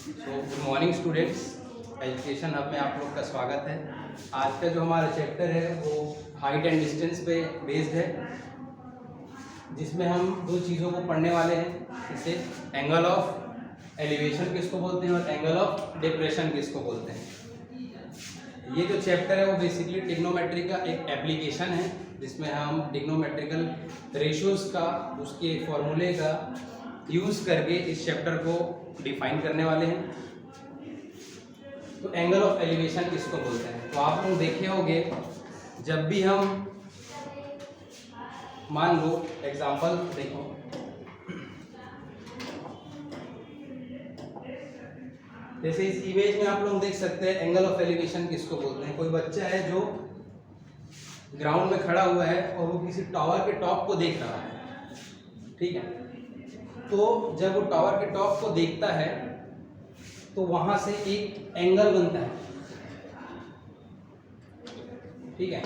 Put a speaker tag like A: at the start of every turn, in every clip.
A: Good morning students, education hub में आप लोग का स्वागत है। आज का जो हमारा चैप्टर है वो हाइट एंड डिस्टेंस पे बेस्ड है, जिसमें हम दो चीज़ों को पढ़ने वाले हैं। इसे एंगल ऑफ एलिवेशन किसको बोलते हैं और एंगल ऑफ डिप्रेशन किसको बोलते हैं। ये जो चैप्टर है वो बेसिकली ट्रिग्नोमेट्री का एक एप्लीकेशन है, जिसमें हम ट्रिग्नोमेट्रिकल रेशियोज़ का, उसके फॉर्मूले का यूज़ करके इस चैप्टर को डिफाइन करने वाले हैं। तो एंगल ऑफ एलिवेशन किसको बोलते हैं, तो आप लोग देखे होंगे जब भी हम मान लो एग्जांपल देखो, जैसे इस इमेज में आप लोग देख सकते हैं एंगल ऑफ एलिवेशन किसको बोलते हैं। कोई बच्चा है जो ग्राउंड में खड़ा हुआ है और वो किसी टावर के टॉप को देख रहा है, ठीक है। तो जब वो टावर के टॉप को देखता है तो वहां से एक एंगल बनता है, ठीक है।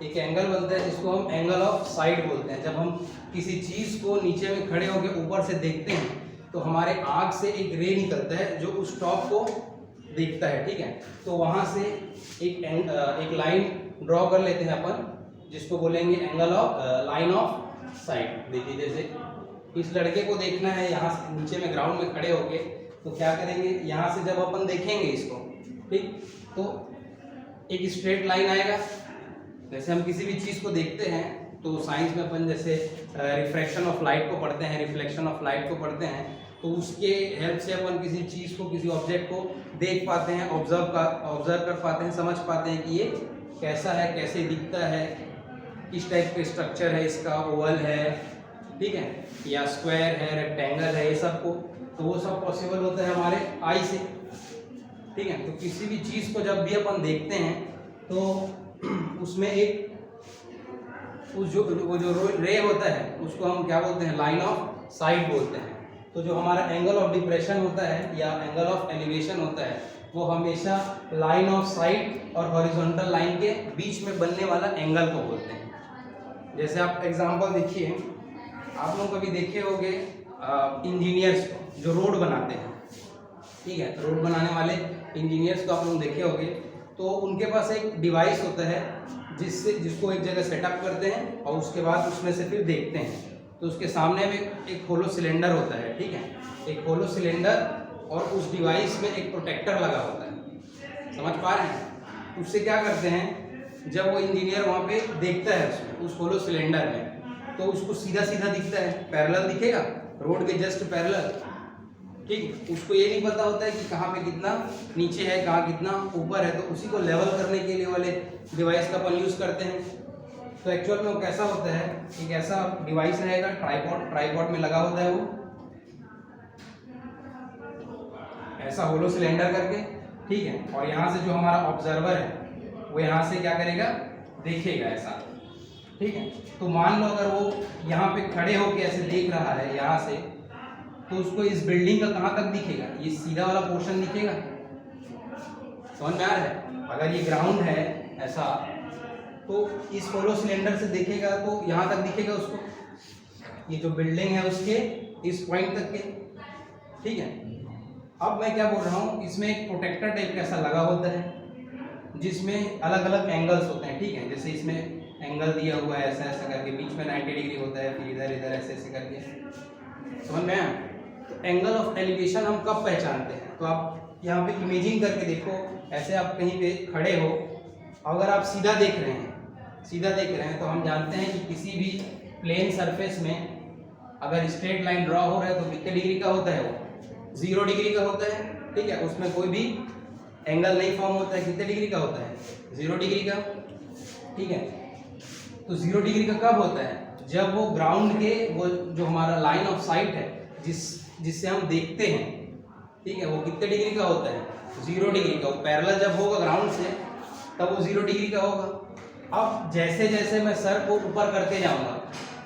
A: एक एंगल बनता है जिसको हम एंगल ऑफ साइड बोलते हैं। जब हम किसी चीज को नीचे में खड़े होकर ऊपर से देखते हैं तो हमारे आँख से एक रे निकलता है जो उस टॉप को देखता है, ठीक है। तो वहां से एक लाइन ड्रॉ कर लेते हैं अपन, जिसको बोलेंगे angle of line of side. देखिए जैसे इस लड़के को देखना है यहाँ से नीचे में ग्राउंड में खड़े होके, तो क्या करेंगे, यहाँ से जब अपन देखेंगे इसको, ठीक, तो एक स्ट्रेट लाइन आएगा। जैसे हम किसी भी चीज़ को देखते हैं तो साइंस में अपन जैसे रिफ्रैक्शन ऑफ लाइट को पढ़ते हैं, रिफ्लेक्शन ऑफ लाइट को पढ़ते हैं, तो उसके हेल्प से अपन किसी चीज़ को, किसी ऑब्जेक्ट को देख पाते हैं, ऑब्जर्व कर पाते हैं, समझ पाते हैं कि ये कैसा है, कैसे दिखता है, किस टाइप का स्ट्रक्चर है इसका, ओवल है, ठीक है, या स्क्वायर है, रेक्टेंगल है, ये सब को, तो वो सब पॉसिबल होता है हमारे आई से, ठीक है। तो किसी भी चीज़ को जब भी अपन देखते हैं तो उसमें एक वो जो रे होता है उसको हम क्या बोलते हैं, लाइन ऑफ साइड बोलते हैं। तो जो हमारा एंगल ऑफ डिप्रेशन होता है या एंगल ऑफ एलिवेशन होता है वो हमेशा लाइन ऑफ साइड और हॉरिजॉन्टल लाइन के बीच में बनने वाला एंगल को बोलते हैं। जैसे आप एग्जांपल देखिए, आप लोग कभी देखे होंगे इंजीनियर्स जो रोड बनाते हैं, ठीक है, रोड बनाने वाले इंजीनियर्स को आप लोग देखे होंगे, तो उनके पास एक डिवाइस होता है जिसको एक जगह सेटअप करते हैं और उसके बाद उसमें से फिर देखते हैं। तो उसके सामने में एक होलो सिलेंडर होता है, ठीक है, एक होलो सिलेंडर, और उस डिवाइस में एक प्रोटेक्टर लगा होता है, समझ पा रहे हैं। उससे क्या करते हैं, जब वो इंजीनियर वहाँ पे देखता है उसमें, उस होलो सिलेंडर में, तो उसको सीधा सीधा दिखता है, पैरेलल दिखेगा, रोड के जस्ट पैरेलल, ठीक। उसको ये नहीं पता होता है कि कहाँ पे कितना नीचे है, कहाँ कितना ऊपर है, तो उसी को लेवल करने के लिए वाले डिवाइस का अपन यूज़ करते हैं। तो एक्चुअल में वो कैसा होता है, एक ऐसा डिवाइस रहेगा, ट्राइपॉड में लगा होता है वो, ऐसा होलो सिलेंडर करके, ठीक है। और यहाँ से जो हमारा ऑब्जर्वर है वो यहाँ से क्या करेगा, देखेगा ऐसा, ठीक है। तो मान लो अगर वो यहाँ पे खड़े होके ऐसे देख रहा है यहाँ से, तो उसको इस बिल्डिंग का कहाँ तक दिखेगा, ये सीधा वाला पोर्शन दिखेगा, समझ में आ रहा है। अगर ये ग्राउंड है ऐसा, तो इस होलो सिलेंडर से देखेगा तो यहाँ तक दिखेगा उसको, ये जो बिल्डिंग है उसके इस पॉइंट तक के, ठीक है। अब मैं क्या बोल रहा हूँ, इसमें एक प्रोटेक्टर टाइप का ऐसा लगा होता है जिसमें अलग अलग एंगल्स होते हैं, ठीक है। जैसे इसमें एंगल दिया हुआ है ऐसा ऐसा करके, बीच में 90 डिग्री होता है, फिर इधर इधर ऐसे ऐसे करके, समझ में आया। तो एंगल ऑफ एलिवेशन हम कब पहचानते हैं, तो आप यहाँ पे इमेजिंग करके देखो, ऐसे आप कहीं पे खड़े हो, अगर आप सीधा देख रहे हैं तो हम जानते हैं कि किसी भी प्लेन सरफेस में अगर स्ट्रेट लाइन ड्रॉ हो रहा है तो कितने डिग्री का होता है, वो 0 डिग्री का होता है, ठीक है। उसमें कोई भी एंगल नहीं फॉर्म होता है, कितने डिग्री का होता है, 0 डिग्री का, ठीक है। तो 0 डिग्री का कब होता है, जब वो ग्राउंड के, वो जो हमारा लाइन ऑफ साइट है जिससे हम देखते हैं, ठीक है, वो कितने डिग्री का होता है, 0 डिग्री का। वो पैरेलल जब होगा ग्राउंड से तब वो 0 डिग्री का होगा। अब जैसे जैसे मैं सर को ऊपर करते जाऊंगा,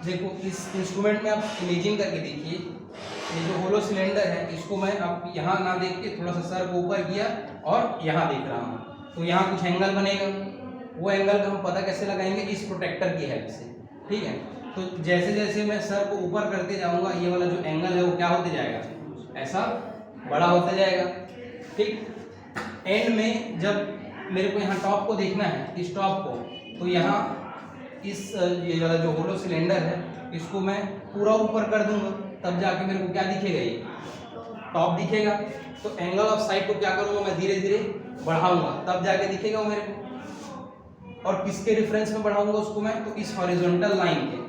A: देखो इस इंस्ट्रूमेंट में आप इमेजिंग करके देखिए, ये जो होलो सिलेंडर है इसको मैं अब यहाँ ना देख के थोड़ा सा सर को ऊपर किया और यहाँ देख रहा हूँ, तो यहाँ कुछ एंगल बनेगा। वो एंगल का हम पता कैसे लगाएंगे, इस प्रोटेक्टर की हेल्प से, ठीक है। तो जैसे जैसे मैं सर को ऊपर करते जाऊंगा, ये वाला जो एंगल है वो क्या होते जाएगा, ऐसा बड़ा होता जाएगा। ठीक, एंड में जब मेरे को यहाँ टॉप को देखना है, इस टॉप को, तो यहाँ इस ये वाला जो होलो सिलेंडर है इसको मैं पूरा ऊपर कर दूंगा, तब जाके मेरे को क्या दिखेगा, ये टॉप दिखेगा। तो एंगल ऑफ साइड को क्या करूंगा, मैं धीरे धीरे बढ़ाऊंगा, तब जाके दिखेगा वो मेरे को। और किसके रेफरेंस में बढ़ाऊंगा उसको मैं, तो इस हॉरिजॉन्टल लाइन के।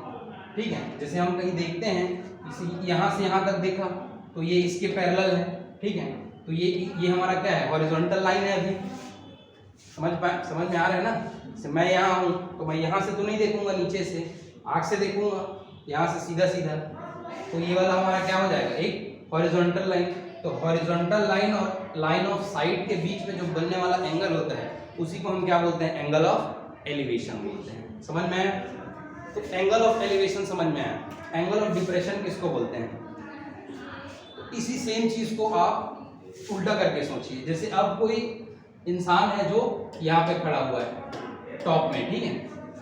A: ठीक है, जैसे हम कहीं देखते हैं इसी यहाँ से यहाँ तक देखा तो ये इसके पैरेलल है। ठीक है, तो ये हमारा क्या है, हॉरिजॉन्टल लाइन है। अभी समझ में आ रहा है ना। जैसे मैं यहाँ हूँ तो मैं यहाँ से तो नहीं देखूंगा, नीचे से आँख से देखूंगा, यहाँ से सीधा सीधा, तो ये वाला हमारा क्या हो जाएगा, एक हॉरिजॉन्टल लाइन। तो हॉरिजॉन्टल लाइन और लाइन ऑफ साइड के बीच में जो बनने वाला एंगल होता है उसी को हम क्या बोलते हैं, एंगल ऑफ एलिवेशन बोलते हैं। समझ में आया? तो एंगल ऑफ एलिवेशन समझ में आया। एंगल ऑफ डिप्रेशन किसको बोलते हैं? तो इसी सेम चीज को आप उल्टा करके सोचिए। जैसे अब कोई इंसान है जो यहाँ पे खड़ा हुआ है टॉप में, ठीक है,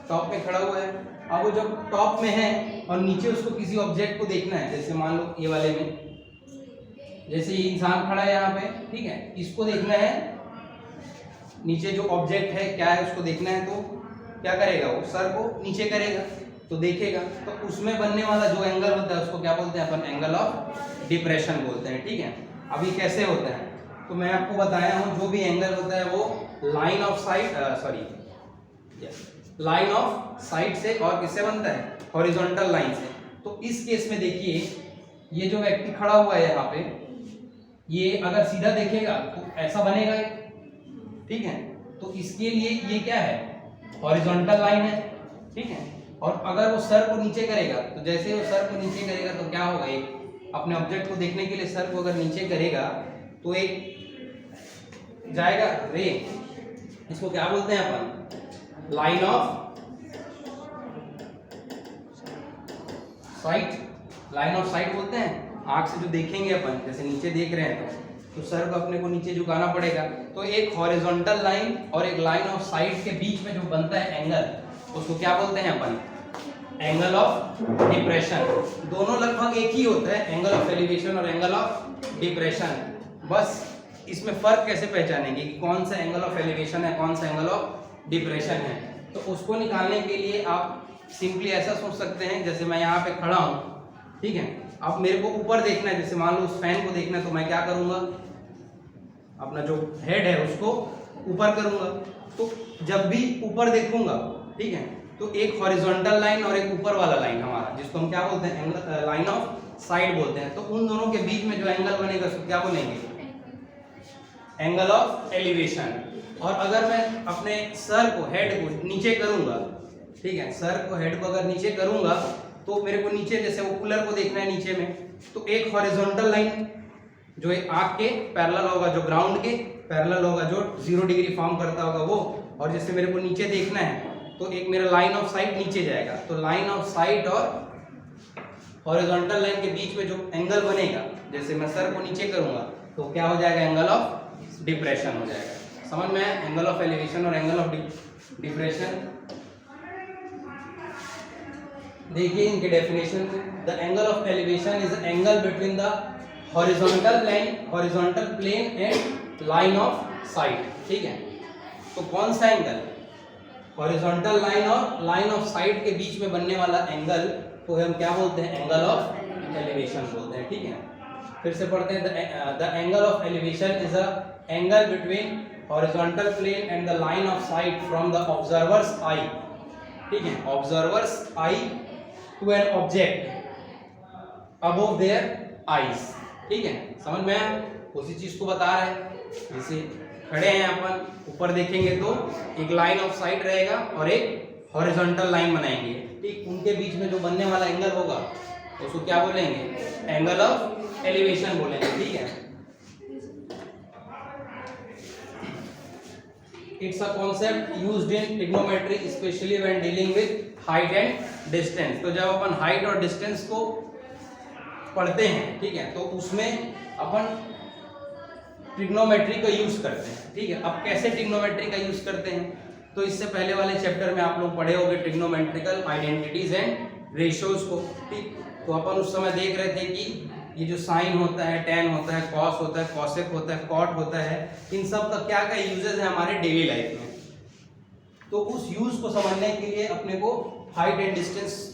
A: टॉप में खड़ा हुआ है। अब वो जब टॉप में है और नीचे उसको किसी ऑब्जेक्ट को देखना है, जैसे मान लो ये वाले में, जैसे ये इंसान खड़ा है यहाँ पे, ठीक है, इसको देखना है, नीचे जो ऑब्जेक्ट है क्या है उसको देखना है, तो क्या करेगा, वो सर को नीचे करेगा तो देखेगा। तो उसमें बनने वाला जो एंगल होता है उसको क्या बोलते हैं अपन, एंगल ऑफ डिप्रेशन बोलते हैं। ठीक है, अभी कैसे होता है, तो मैं आपको बताया हूँ जो भी एंगल होता है वो लाइन ऑफ साइड से और किससे बनता है, हॉरिजॉन्टल लाइन से। तो इस केस में देखिए, ये जो व्यक्ति खड़ा हुआ है यहाँ पे, ये अगर सीधा देखेगा तो ऐसा बनेगा, ठीक है, तो इसके लिए ये क्या है, हॉरिजॉन्टल लाइन है। ठीक है, और अगर वो सर को नीचे करेगा तो जैसे वो सर को नीचे करेगा तो क्या होगा, एक अपने ऑब्जेक्ट को देखने के लिए सर को अगर नीचे करेगा तो एक जाएगा रे, इसको क्या बोलते हैं अपन, line of sight. Line of sight बोलते हैं। आंख से जो देखेंगे अपन, जैसे नीचे देख रहे हैं तो सर को अपने को नीचे झुकाना पड़ेगा। तो एक हॉरिजॉन्टल लाइन और एक लाइन ऑफ साइट के बीच में जो बनता है एंगल, उसको क्या बोलते हैं अपन, एंगल ऑफ डिप्रेशन। दोनों लगभग एक ही होता है, एंगल ऑफ एलिवेशन और एंगल ऑफ डिप्रेशन। बस इसमें फर्क कैसे पहचानेंगे कि कौन सा एंगल ऑफ एलिवेशन है, कौन सा एंगल ऑफ डिप्रेशन है, तो उसको निकालने के लिए आप सिंपली ऐसा सोच सकते हैं, जैसे मैं यहाँ पे खड़ा हूँ, ठीक है, अब मेरे को ऊपर देखना है, जैसे मान लो उस फैन को देखना है, तो मैं क्या करूँगा, अपना जो हेड है उसको ऊपर करूँगा। तो जब भी ऊपर देखूंगा, ठीक है, तो एक हॉरिजॉन्टल लाइन और एक ऊपर वाला लाइन हमारा, जिसको हम क्या बोलते हैं, लाइन ऑफ साइड बोलते हैं। तो उन दोनों के बीच में जो एंगल बनेगा उसको क्या बोलेंगे, एंगल ऑफ एलिवेशन। और अगर मैं अपने सर को, हेड को नीचे करूंगा, ठीक है, सर को, हेड को अगर नीचे करूंगा तो मेरे को नीचे, जैसे वो कूलर को देखना है नीचे में, तो एक हॉरिजॉन्टल लाइन जो एक आंख के पैरेलल होगा, जो ग्राउंड के पैरेलल होगा, जो 0 डिग्री फॉर्म करता होगा वो, और जैसे मेरे को नीचे देखना है तो एक मेरा लाइन ऑफ साइट नीचे जाएगा। तो लाइन ऑफ साइट और हॉरिजॉन्टल लाइन के बीच में जो एंगल बनेगा, जैसे मैं सर को नीचे करूंगा तो क्या हो जाएगा, एंगल ऑफ डिप्रेशन हो जाएगा। समझ में आया, एंगल ऑफ एलिवेशन और एंगल ऑफ डिप्रेशन। देखिए इनके definition, the angle of elevation is angle between the horizontal plane and line of sight. ठीक है, तो कौन सा एंगल, हॉरिजॉन्टल लाइन और लाइन ऑफ साइट के बीच में बनने वाला एंगल को हम क्या बोलते हैं, एंगल ऑफ एलिवेशन बोलते हैं। ठीक है, फिर से पढ़ते हैं, the angle of elevation is a angle between horizontal plane and the line of sight from the observer's eye. ठीक है, observer's eye to an object above their eyes. ठीक है, समझ में आया, उसी चीज को बता रहे हैं। जैसे खड़े हैं अपन, ऊपर देखेंगे तो एक लाइन ऑफ साइट रहेगा और एक हॉरिजॉन्टल लाइन बनाएंगे, ठीक, उनके बीच में जो बनने वाला एंगल होगा उसको क्या बोलेंगे, एंगल ऑफ एलिवेशन बोलेंगे। ठीक है, it's a concept used in trigonometry specially when dealing with height and distance. तो जब अपन हाइट और डिस्टेंस को पढ़ते हैं, ठीक है, तो उसमें अपन ट्रिग्नोमेट्री का यूज करते हैं। ठीक है, अब कैसे ट्रिग्नोमेट्री का यूज करते हैं, तो इससे पहले वाले चैप्टर में आप लोग पढ़े होंगे ट्रिग्नोमेट्रिकल आइडेंटिटीज एंड रेशियोज को। ठीक, तो अपन उस समय देख रहे थे कि ये जो साइन होता है, टेन होता है, कॉस होता है, कॉसेक होता है, कॉट होता है, इन सब का क्या क्या यूजेस है हमारे डेली लाइफ में। तो उस यूज को समझने के लिए अपने को हाइट एंड डिस्टेंस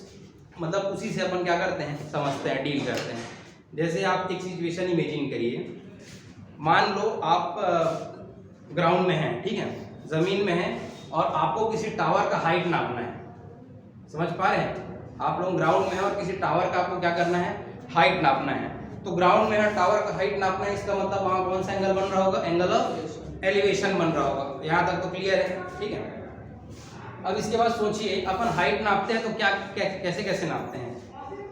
A: मतलब उसी से अपन क्या करते हैं, समझते हैं, डील करते हैं। जैसे आप एक सिचुएशन इमेजिन करिए, मान लो आप ग्राउंड में हैं, ठीक है, ज़मीन में हैं और आपको किसी टावर का हाइट नापना है। समझ पा रहे हैं? आप लोग ग्राउंड में हैं और किसी टावर का आपको क्या करना है, हाइट नापना है। तो ग्राउंड में है, टावर का हाइट नापना है, इसका मतलब वहाँ कौन सा एंगल बन रहा होगा, एंगल ऑफ एलिवेशन बन रहा होगा। यहाँ तक तो क्लियर है, ठीक है। अब इसके बाद सोचिए, अपन हाइट नापते हैं तो क्या कैसे कैसे नापते हैं।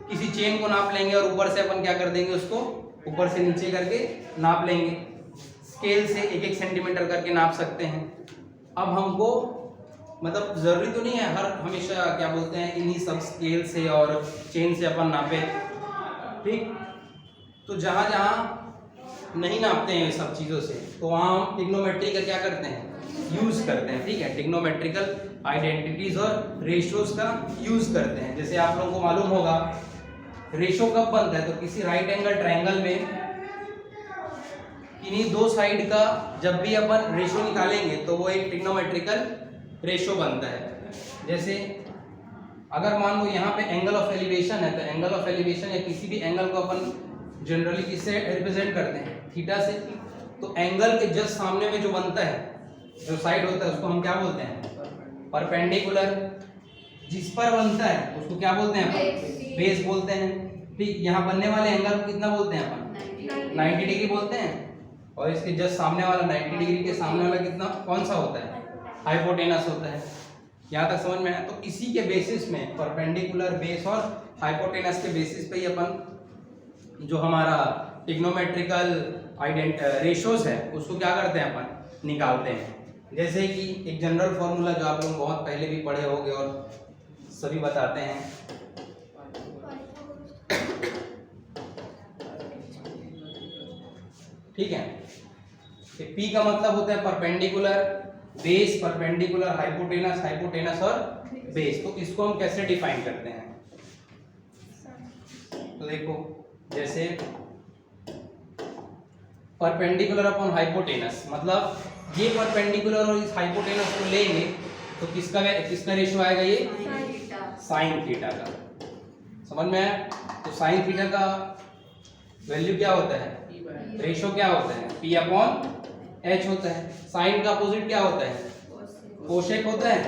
A: किसी चेन को नाप लेंगे और ऊपर से अपन क्या कर देंगे, उसको ऊपर से नीचे करके नाप लेंगे। स्केल से 1-1 सेंटीमीटर करके नाप सकते हैं। अब हमको मतलब ज़रूरी तो नहीं है हर हमेशा क्या बोलते हैं इन्हीं सब स्केल से और चेन से अपन नापे, ठीक। तो जहाँ जहाँ नहीं नापते हैं सब चीज़ों से, तो वहाँ हम ट्रिग्नोमेट्री का क्या करते हैं, यूज़ करते हैं, ठीक है। ट्रिग्नोमेट्रिकल आइडेंटिटीज और रेशियोज का यूज़ करते हैं। जैसे आप लोगों को मालूम होगा रेशो कब बनता है, तो किसी राइट एंगल ट्रायंगल में इन्हीं दो साइड का जब भी अपन रेशो निकालेंगे तो वो एक ट्रिग्नोमेट्रिकल रेशो बनता है। जैसे अगर मान लो यहाँ पे एंगल ऑफ एलिवेशन है, तो एंगल ऑफ एलिवेशन या किसी भी एंगल को अपन जनरली किससे रिप्रेजेंट करते हैं, थीटा से। तो एंगल के जस्ट सामने में जो बनता है, जो साइड होता है, उसको हम क्या बोलते हैं, परपेंडिकुलर। जिस पर बनता है उसको क्या बोलते हैं अपन, बेस बोलते हैं, ठीक। यहाँ बनने वाले एंगल को कितना बोलते हैं अपन, 90 डिग्री बोलते हैं। और इसके जस्ट सामने वाला 90 डिग्री के सामने वाला कितना, कौन सा होता है, हाइपोटेनस होता है। यहाँ तक समझ में है? तो इसी के बेसिस में परपेंडिकुलर, बेस और हाइपोटेनस के बेसिस पे ही अपन जो हमारा ट्रिग्नोमेट्रिकल रेशियोज है उसको क्या करते हैं, अपन निकालते हैं। जैसे कि एक जनरल फॉर्मूला जो आप लोग बहुत पहले भी पढ़े होंगे और सभी बताते हैं, ठीक है। P का मतलब होता है perpendicular, base, perpendicular, hypotenuse, hypotenuse और बेस। तो इसको हम कैसे डिफाइन करते हैं, तो देखो जैसे परपेंडिकुलर अपॉन हाइपोटेनस, मतलब ये परपेंडिकुलर और इस हाइपोटेनस को लेंगे तो किसका रेशियो आएगा, ये साइन थीटा का। समझ में आया? तो साइन थीटा का वैल्यू क्या होता है, रेशियो क्या होता है, P अपॉन H होता है। साइन का अपोजिट क्या होता है, कोसेक होता है।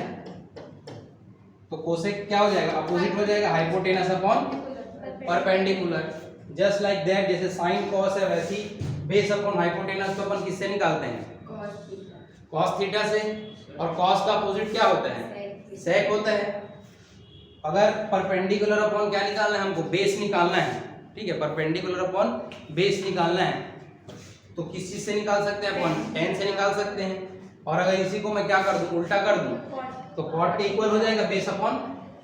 A: तो कोसेक क्या हो जाएगा, अपोजिट हो जाएगा hypotenuse upon perpendicular. Just like that, जैसे साइन कॉस है वैसी बेस अपॉन हाइपोटेनस को अपन किससे निकालते हैं, कॉस थीटा से। और कॉस का अपोजिट क्या होता है, सेक होता है। अगर परपेंडिकुलर अपॉन क्या निकालना है हमको, बेस निकालना है, ठीक है। परपेंडिकुलर अपॉन बेस निकालना है तो किस चीज से निकाल सकते हैं अपन, tan से निकाल सकते हैं। और अगर इसी को मैं क्या कर दूं, उल्टा कर दूं, तो cot के इक्वल हो जाएगा बेस अपॉन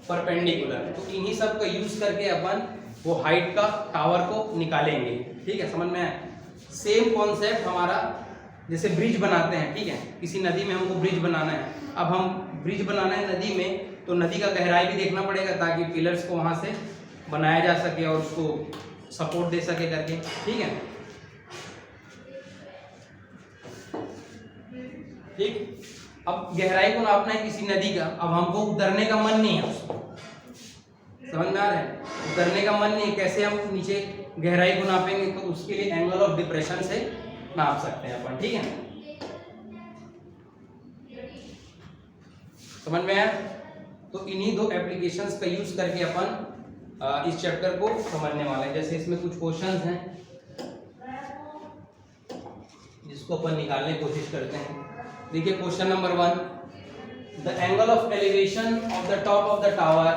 A: परपेंडिकुलर। तो इन्हीं सब का यूज करके अपन वो हाइट का टावर को निकालेंगे, ठीक है। समझ में आया? सेम कॉन्सेप्ट हमारा जैसे ब्रिज बनाते हैं, ठीक है। किसी नदी में हमको ब्रिज बनाना है। अब हम ब्रिज बनाना है नदी में, तो नदी का गहराई भी देखना पड़ेगा ताकि पिलर्स को वहां से बनाया जा सके और उसको सपोर्ट दे सके करके, ठीक है, ठीक। अब गहराई को नापना है किसी नदी का, अब हमको उतरने का मन नहीं है उसको, समझ में आ रहा है, उतरने का मन नहीं है, कैसे हम नीचे गहराई को नापेंगे, तो उसके लिए एंगल ऑफ डिप्रेशन से नाप सकते हैं अपन, ठीक है। समझ में आया? तो इन्हीं दो एप्लीकेशंस का यूज करके अपन इस चैप्टर को समझने वाले हैं। जैसे इसमें कुछ क्वेश्चंस हैं जिसको अपन निकालने की कोशिश करते हैं। देखिए question number 1, the angle of elevation of the top of the tower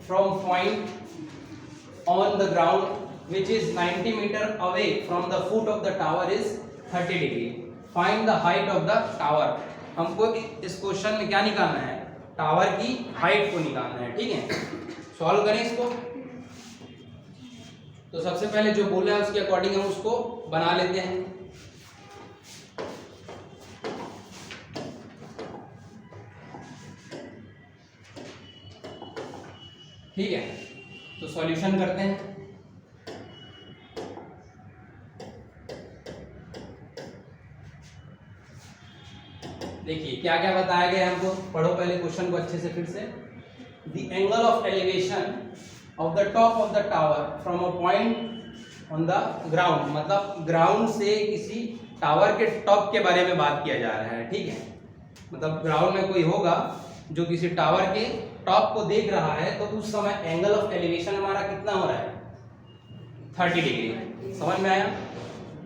A: from point on the ground which is 90 metre away from the foot of the tower is 30 degree. Find the height of the tower. हमको इस question में क्या निकालना है, tower की height को निकालना है, ठीक है। सॉल्व करें इसको। तो सबसे पहले जो बोला है उसके अकॉर्डिंग हम उसको बना लेते हैं। ठीक है, तो सॉल्यूशन करते हैं। देखिए क्या क्या बताया गया है हमको, पढ़ो पहले क्वेश्चन को अच्छे से फिर से। The angle of elevation of the top of the tower from a point on the ground, मतलब ग्राउंड से किसी टावर के टॉप के बारे में बात किया जा रहा है, ठीक है। मतलब ग्राउंड में कोई होगा जो किसी टावर के टॉप को देख रहा है, तो उस समय एंगल ऑफ एलिवेशन हमारा कितना हो रहा है, 30 डिग्री। समझ में आया?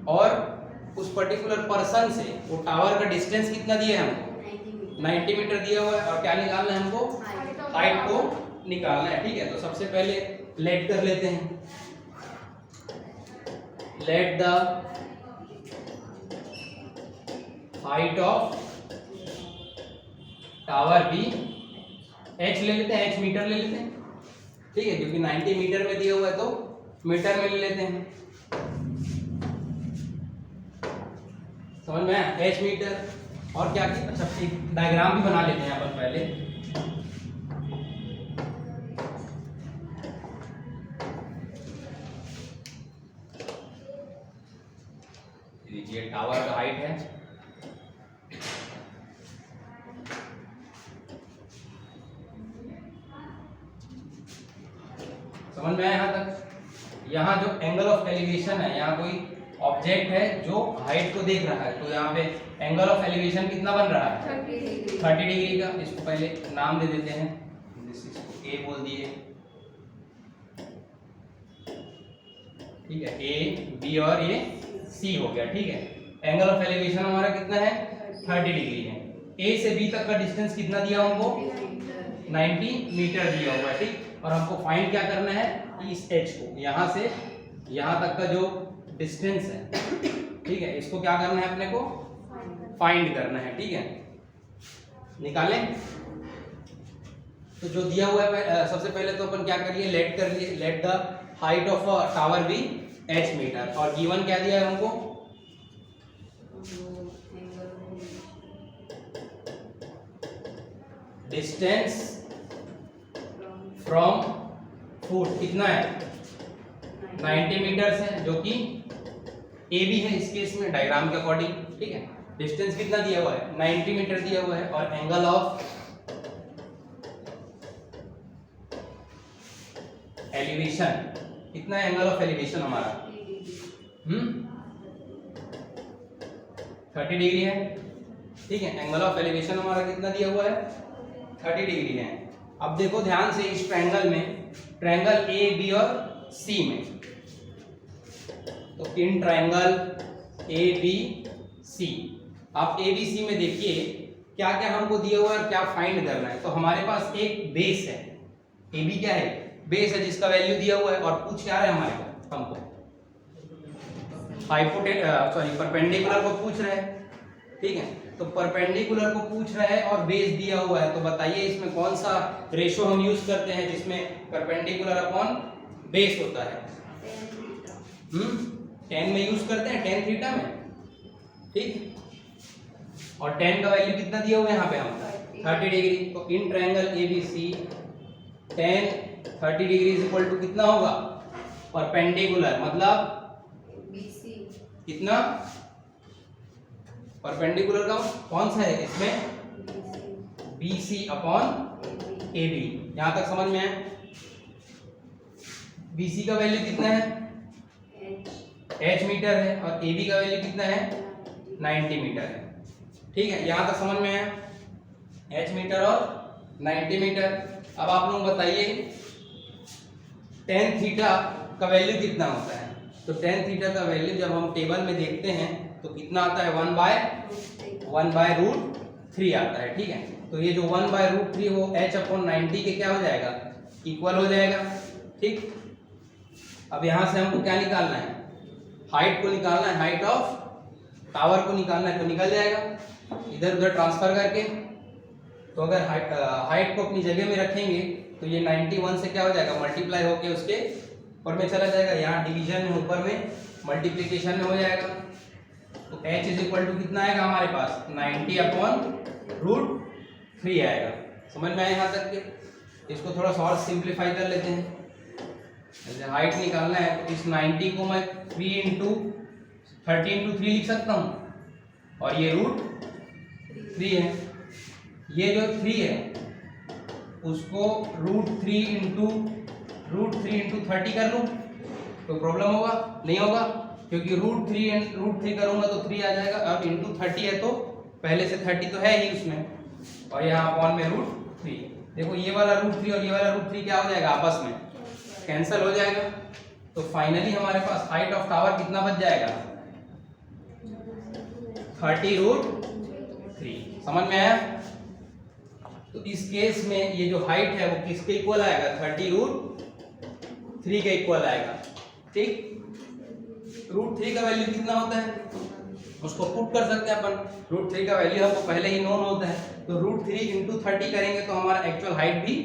A: और उस पर्टिकुलर पर्सन से वो टावर का डिस्टेंस कितना दिया है हमको, 90 मीटर दिया हुआ है। और क्या निकालना है हमको, हाइट को निकालना है, ठीक है। तो सबसे पहले लेट कर लेते हैं, let the height of tower be, h ले लेते हैं, h मीटर ले लेते हैं, ठीक है, क्योंकि 90 मीटर में दिया हुआ है तो मीटर में ले लेते हैं। समझ में आया, h मीटर। और क्या किया, अच्छा एक डायग्राम भी बना लेते हैं अपन पहले। ये टावर का हाइट है, समझ में आया यहाँ तक। यहाँ जो एंगल ऑफ एलिवेशन है, यहाँ कोई ऑब्जेक्ट है जो हाइट को देख रहा है, तो यहाँ पे एंगल ऑफ एलिवेशन कितना बन रहा है, 30 डिग्री का। इसको पहले नाम दे देते हैं, इसको ए बोल दिए, ठीक है, ए बी और ये सी हो गया, ठीक है। एंगल ऑफ एलिवेशन हमारा कितना है, 30 डिग्री है। ए से बी तक का डिस्टेंस कितना दिया हमको, 90 मीटर दिया हुआ है, ठीक। और हमको फाइंड क्या करना है, इस एच को, यहाँ से यहाँ तक का जो डिस्टेंस है, ठीक है, इसको क्या करना है अपने को, फाइंड करना है, ठीक है। निकालें। तो जो दिया हुआ है, सबसे पहले तो अपन क्या कर लिए, लेट कर लिए, let the height of a tower be h metre. और गिवन क्या दिया है हमको, डिस्टेंस फ्रॉम फुट कितना है, 90 मीटर है, जो कि ए बी है इस केस में डायग्राम के अकॉर्डिंग, ठीक है। डिस्टेंस कितना दिया हुआ है, 90 मीटर दिया हुआ है। और एंगल ऑफ एलिवेशन कितना है, एंगल ऑफ एलिवेशन हमारा 30 डिग्री है, ठीक है। एंगल ऑफ एलिवेशन हमारा कितना दिया हुआ है, 30 डिग्री है। अब देखो ध्यान से, इस ट्रायंगल में, ट्रायंगल ए बी और सी में, तो इन ट्रायंगल ए बी सी, आप ए बी सी में देखिए क्या क्या हमको दिया हुआ है, क्या फाइंड करना है। तो हमारे पास एक बेस है, ए बी क्या है, बेस है, जिसका वैल्यू दिया हुआ है। और पूछ क्या रहे हैं हमारे को, हमको परपेंडिकुलर को पूछ रहे हैं, ठीक है। तो परपेंडिकुलर को पूछ रहा है और बेस दिया हुआ है, तो बताइए इसमें कौन सा रेशो हम यूज करते हैं जिसमें परपेंडिकुलर अपॉन बेस होता है, 10 में यूज करते हैं, 10 थीटा में, ठीक। और 10 का वैल्यू कितना दिया हुआ है यहाँ पे हम, 30 डिग्री। तो in triangle A B C 10 30 degree is equal to कितना होगा, परपेंडिकुलर, मतलब कितना, परपेंडिकुलर का कौन सा है इसमें, B C upon A B. यहां तक समझ में आया। बी सी का वैल्यू कितना है, h मीटर है, और ए बी का वैल्यू कितना है, 90 मीटर है, ठीक है। यहां तक समझ में आया, h मीटर और 90 मीटर। अब आप लोग बताइए tan थीटा का वैल्यू कितना होता है। तो tan थीटा का वैल्यू जब हम टेबल में देखते हैं तो कितना आता है, 1/√3 आता है, ठीक है। तो ये जो 1/√3 वो h/90 के क्या हो जाएगा, इक्वल हो जाएगा, ठीक। अब यहाँ से हमको क्या निकालना है, हाइट को निकालना है, हाइट ऑफ टावर को निकालना है, तो निकल जाएगा इधर उधर ट्रांसफर करके। तो अगर हाइट को अपनी जगह में रखेंगे तो ये 91 से क्या हो जाएगा, मल्टीप्लाई होके उसके ऊपर में चला जाएगा, यहाँ डिवीजन में ऊपर में मल्टीप्लिकेशन में हो जाएगा। तो h इज इक्वल टू कितना आएगा हमारे पास, 90/√3 आएगा। समझ में आया यहाँ तक के। इसको थोड़ा सा और सिंप्लीफाई कर लेते हैं। जैसे हाइट निकालना है तो इस 90 को मैं 3 × 30 × 3 लिख सकता हूँ, और ये √3 3 है, ये जो 3 है उसको √3 इंटू 30 कर लूँ तो प्रॉब्लम होगा? नहीं होगा, क्योंकि √3 करूँगा तो 3 आ जाएगा। अब इंटू 30 है तो पहले से 30 तो है ही उसमें, और यहाँ अपॉन में √3। देखो ये वाला √3 और ये वाला √3 क्या हो जाएगा? आपस में कैंसिल हो जाएगा। तो फाइनली हमारे पास हाइट ऑफ टावर कितना बच जाएगा? 30√3। समझ में आया? तो इस केस में ये जो हाइट है वो किसके इक्वल आएगा? 30√3 के इक्वल आएगा। ठीक, √3 का वैल्यू कितना होता है उसको पुट कर सकते हैं अपन। √3 का वैल्यू हमको पहले ही नोन होता है, तो √3 इंटू 30 करेंगे तो हमारा एक्चुअल हाइट भी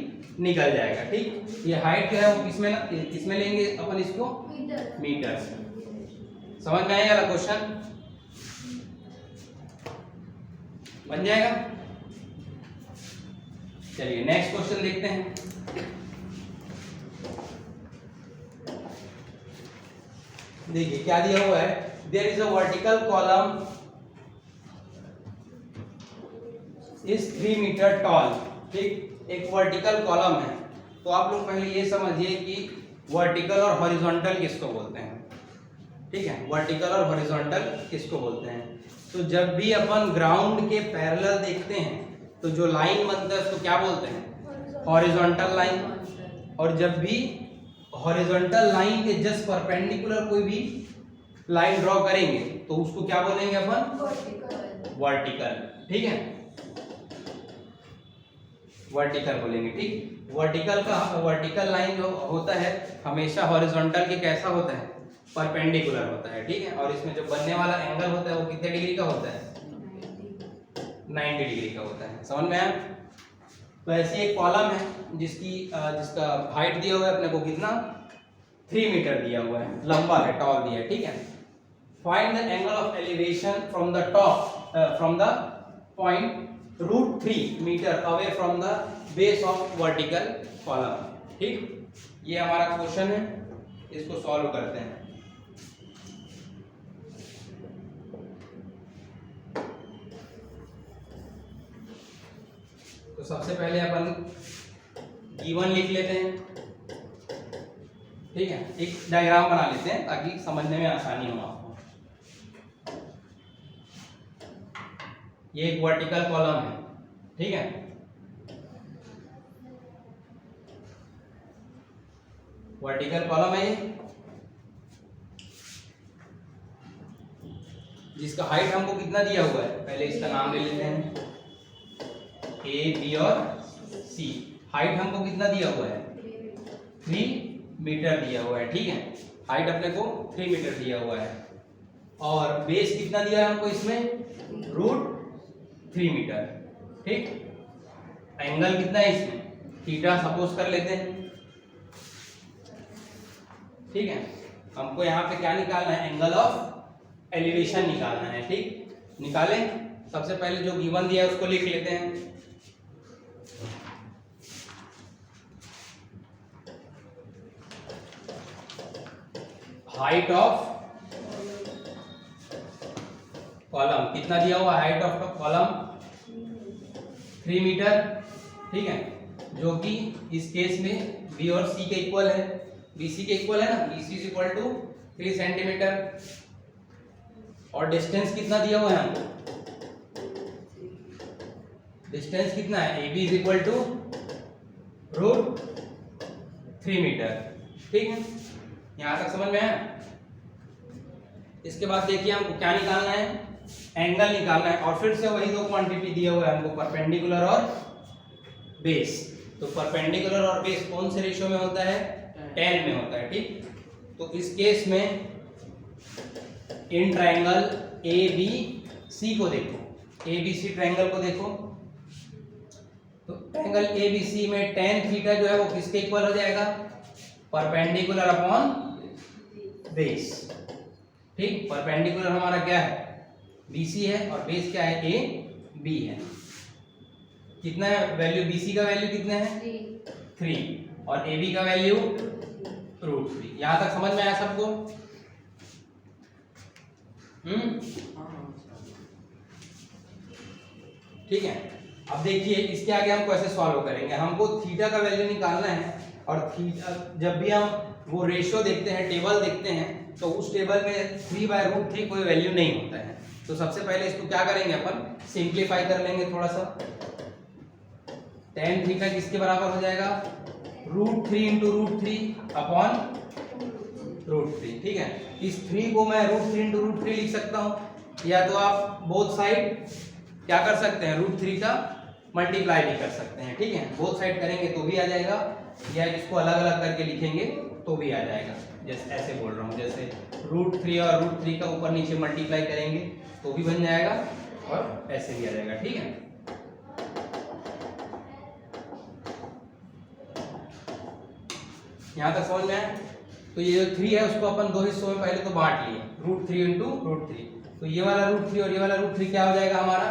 A: निकल जाएगा। ठीक, ये हाइट जो है वो किसमें लेंगे अपन इसको? मीटर से। समझ में आया वाला क्वेश्चन? बन जाएगा। चलिए नेक्स्ट क्वेश्चन देखते हैं। देखिए क्या दिया हुआ है, there is a vertical column is 3 metre tall. ठीक, एक वर्टिकल कॉलम है। तो आप लोग पहले ये समझिए कि वर्टिकल और हॉरिजॉन्टल किसको बोलते हैं। ठीक है, वर्टिकल और हॉरिजॉन्टल किसको बोलते हैं? तो जब भी अपन ग्राउंड के पैरेलल देखते हैं तो जो लाइन बनता है उसको क्या बोलते हैं? Horizontal line. और जब भी हॉरिजॉन्टल लाइन के जस्ट परपेंडिकुलर कोई भी लाइन ड्रॉ करेंगे तो उसको क्या बोलेंगे अपन? वर्टिकल। ठीक है, वर्टिकल बोलेंगे। ठीक, वर्टिकल लाइन जो होता है हमेशा हॉरिजॉन्टल के कैसा होता है? परपेंडिकुलर होता है। ठीक है, और इसमें जो बनने वाला एंगल होता है वो कितने डिग्री का होता है? 90 डिग्री का होता है। समझ में आया? तो ऐसी एक कॉलम है जिसका हाइट दिया हुआ है अपने को कितना? 3 मीटर दिया हुआ है, लंबा है, टॉल दिया है। ठीक है, find the angle of elevation from the top from the point √3 metre away from the base of vertical column. ठीक, ये हमारा क्वेश्चन है, इसको सॉल्व करते हैं। तो सबसे पहले अपन गिवन लिख लेते हैं। ठीक है, एक डायग्राम बना लेते हैं ताकि समझने में आसानी हो आपको। ये एक वर्टिकल कॉलम है। ठीक है, वर्टिकल कॉलम है जिसका हाइट हमको कितना दिया हुआ है? पहले इसका नाम ले लेते हैं, ए बी और सी। हाइट हमको कितना दिया हुआ है? 3 मीटर दिया हुआ है। ठीक है, हाइट अपने को 3 मीटर दिया हुआ है, और बेस कितना दिया है हमको इसमें? √3 मीटर। ठीक, एंगल कितना है इसमें? थीटा सपोज कर लेते हैं। ठीक है, हमको यहाँ पे क्या निकालना है? एंगल ऑफ एलिवेशन निकालना है। ठीक, निकालें। सबसे पहले जो गिवन दिया है उसको लिख लेते हैं। हाइट ऑफ कॉलम कितना दिया हुआ? Height of column 3 metre. ठीक है, जो कि इस केस में बी और सी के इक्वल है। BC के इक्वल है ना, BC is equal to 3 centimetre. और डिस्टेंस कितना दिया हुआ है हमको? डिस्टेंस कितना है? AB is equal to √3 metre. ठीक है, यहां तक समझ में आया? इसके बाद देखिए हमको क्या निकालना है? एंगल निकालना है, और फिर से वही दो क्वांटिटी दिया हुआ है हमको, परपेंडिकुलर और बेस। तो परपेंडिकुलर और बेस कौन से रेशियो में होता है? 10 में होता है। ठीक, तो इस केस में इन ट्रायंगल ABC को देखो, ABC ट्रायंगल को देखो, तो ट्रायंगल ABC में tan थीटा जो है वो किसके इक्वल हो जाएगा? Perpendicular upon base. ठीक, परपेंडिकुलर हमारा क्या है? BC है, और बेस क्या है? AB है। कितना है वैल्यू? BC का वैल्यू कितना है? 3, और AB का वैल्यू √3। यहां तक समझ में आया सबको? ठीक है। अब देखिए इसके आगे हम कैसे सॉल्व करेंगे। हमको थीटा का वैल्यू निकालना है, और थीटा जब भी हम वो रेशियो देखते हैं, टेबल देखते हैं, तो उस टेबल में 3/√3 कोई वैल्यू नहीं होता है। तो सबसे पहले इसको क्या करेंगे, अपन सिंप्लीफाई कर लेंगे थोड़ा सा। tan थीटा किसके बराबर हो जाएगा, √3 × √3 अपॉन √3। ठीक है, इस 3 को मैं √3 × √3 लिख सकता हूँ, या तो आप बोथ साइड क्या कर सकते हैं, √3 का मल्टीप्लाई भी कर सकते हैं। ठीक है, बोथ साइड करेंगे तो भी आ जाएगा, या इसको अलग अलग करके लिखेंगे तो भी आ जाएगा। जैसे ऐसे बोल रहा हूँ, जैसे √3 और √3 का ऊपर नीचे मल्टीप्लाई करेंगे तो भी बन जाएगा, और ऐसे भी आ जाएगा। ठीक है, यहाँ तक समझ में आया। तो ये जो 3 है उसको अपन दो हिस्सों में पहले तो बांट लिए, √3 × √3। तो ये वाला √3 और ये वाला √3 क्या हो जाएगा, हमारा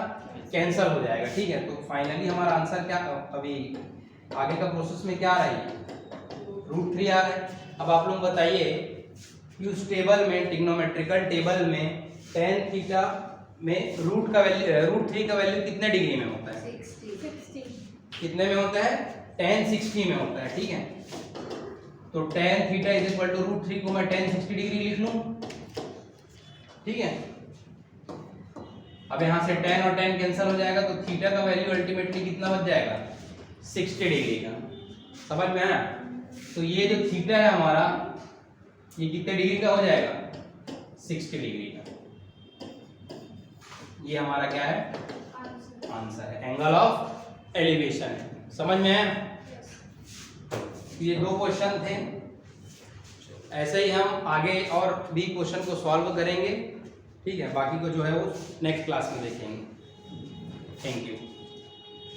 A: कैंसिल हो जाएगा। ठीक है, तो फाइनली हमारा आंसर क्या, अभी आगे का प्रोसेस में क्या आ रहा है, √3 आ रहा है। अब आप लोग बताइए कि उस टेबल में, ट्रिग्नोमेट्रिकल टेबल में tan थीटा में √3 का वैल्यू कितने डिग्री में होता है,
B: 60।
A: कितने में होता है, tan 60 में होता है। ठीक है, तो tan थीटा √3 को मैं tan 60 डिग्री लिख लूं। ठीक है, अब यहाँ से tan और tan कैंसिल हो जाएगा, तो थीटा का वैल्यू अल्टीमेटली कितना बच जाएगा, 60 डिग्री का। समझ में आया। तो ये जो थीटा है हमारा, ये कितने डिग्री का हो जाएगा, 60 डिग्री का। ये हमारा क्या है, आंसर है, एंगल ऑफ एलिवेशन है। समझ में आया। ये दो क्वेश्चन थे, ऐसे ही हम आगे और भी क्वेश्चन को सॉल्व करेंगे। ठीक है, बाकी को जो है वो नेक्स्ट क्लास में देखेंगे। Thank you.